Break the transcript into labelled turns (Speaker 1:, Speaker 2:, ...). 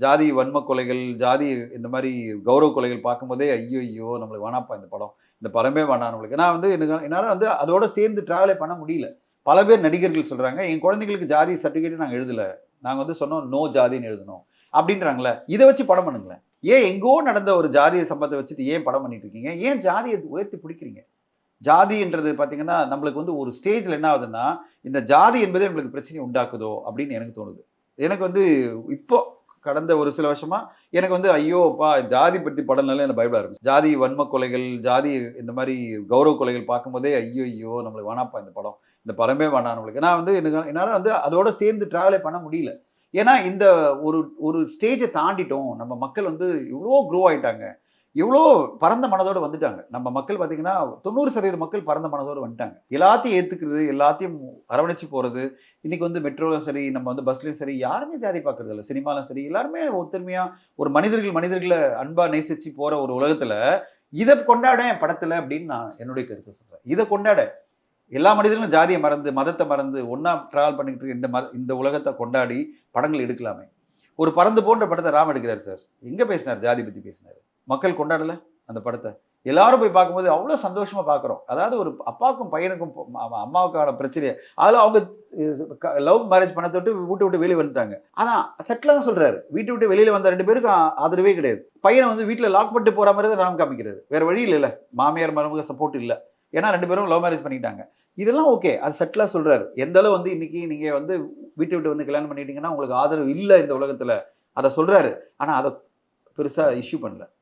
Speaker 1: ஜாதி வன்ம கொலைகள், ஜாதி இந்த மாரி கௌரவ கொலைகள் பார்க்கும்போதே, ஐய்யய்யோ! நம்மளுக்கு வேணாம்ப்பா இந்த படம். இந்த படமே வேணாம் நம்மளுக்கு. ஏன்னா வந்து என்னால வந்து அதோட சேர்ந்து டிராவலே பண்ண முடியல. பல பேர் நடிகர்கள் சொல்றாங்க, என் குழந்தைகளுக்கு ஜாதி சர்டிஃபிகேட்டே நாங்க எழுதல. நாங்க வந்து சொன்னோம், நோ ஜாதின்னு எழுதணும். அப்படின்றாங்கல்ல. இத வச்சு படம் பண்ணுங்களேன். ஏன் எங்கோ நடந்த ஒரு ஜாதிய சம்பவத்த வச்சுட்டு ஏன் படம் பண்ணிட்டு இருக்கீங்க? ஏன் ஜாதிய உயர்த்தி பிடிக்கிறீங்க? ஜாதின்றது பார்த்தீங்கன்னா, நம்மளுக்கு வந்து ஒரு ஸ்டேஜ்ல என்ன ஆகுதுன்னா, இந்த ஜாதி என்பதே நம்மளுக்கு பிரச்சனைய உண்டாக்குதோ! அப்படின்னு எனக்கு தோணுது. எனக்கு வந்து இப்போ கடந்த ஒரு சில வருஷமா எனக்கு வந்து ஐயோ! அப்பா ஜாதி பத்தி படம்னாலே எனக்கு பயப்பட ஆரம்பிச்சுருச்சு. ஜாதி வன்ம கொலைகள், ஜாதி இந்த மாரி கௌரவ கொலைகள் பார்க்கும்போதே, ஐய்யய்யோ! நம்மளுக்கு வேணாம்ப்பா இந்த படம். இந்த படமே வேணாம் நம்மளுக்கு. ஏன்னா வந்து என்னால வந்து அதோட சேர்ந்து டிராவலே பண்ண முடியல. ஏன்னா இந்த ஒரு ஒரு ஸ்டேஜ தாண்டிட்டோம். நம்ம மக்கள் வந்து இவ்ளோ குரோ ஆயிட்டாங்க. எவ்வளோ பரந்த மனதோட வந்துட்டாங்க. நம்ம மக்கள் பார்த்தீங்கன்னா, 90% மக்கள் பரந்த மனதோட வந்துட்டாங்க. எல்லாத்தையும் ஏத்துக்கிறது, எல்லாத்தையும் அரவணைச்சு போறது. இன்னைக்கு வந்து மெட்ரோலயும் சரி, நம்ம வந்து பஸ்லயும் சரி, யாருமே ஜாதி பார்க்கறது இல்ல. சினிமாலும் சரி, எல்லாருமே ஒத்துமையா ஒரு மனிதர்கள அன்பா நேசிச்சு போற ஒரு உலகத்துல, இத கொண்டாடேன் படத்துல அப்படின்னு நான் என்னுடைய கருத்த சொல்றேன். இத கொண்டாட. எல்லா மனிதர்களும் ஜாதிய மறந்து, மதத்த மறந்து, ஒண்ணா டிராவல் பண்ணிட்டு இருக்க இந்த உலகத்த கொண்டாடி படங்கள் எடுக்கலாமே. ஒரு பறந்து போன்ற படத்த ராம் எடுக்கிறாரு சார். எங்க பேசினாரு? ஜாதி பத்தி பேசினாரு. மக்கள் கொண்டாடல அந்த படத்த. எல்லாரும் போய் பார்க்கும்போது அவ்ளோ சந்தோஷமா பார்க்குறோம். அதாவது ஒரு அப்பாவுக்கும் பையனுக்கும் அம்மாவுக்கான பிரச்சனைய அதுல அவங்க லவ் மேரேஜ் பண்ணத விட்டு வீட்ட விட்டு வெளிய வந்துட்டாங்க. ஆனா செட்டிலா தான் சொல்றாரு. வீட்ட விட்டு வெளியில வந்த 2 பேருக்கும் ஆதரவே கிடையாது. பையன வந்து வீட்ல லாக் பண்ணிட்டு போற மாரி தான் ராம் காமிக்கிறாரு. வேற வழி இல்லல்ல. மாமியார், மருமக சப்போர்ட் இல்ல. ஏன்னா 2 பேரும் லவ் மேரேஜ் பண்ணிக்கிட்டாங்க. இதெல்லாம் ஓகே. அது செட்டிலா சொல்றாரு. எந்த அளவு வந்து இன்னைக்கு நீங்க வந்து வீட்ட விட்டு வந்து கல்யாணம் பண்ணிட்டீங்கன்னா, உங்களுக்கு ஆதரவு இல்ல இந்த உலகத்துல. அத சொல்றாரு. ஆனா அத பெருசா இஷ்யூ பண்ணல.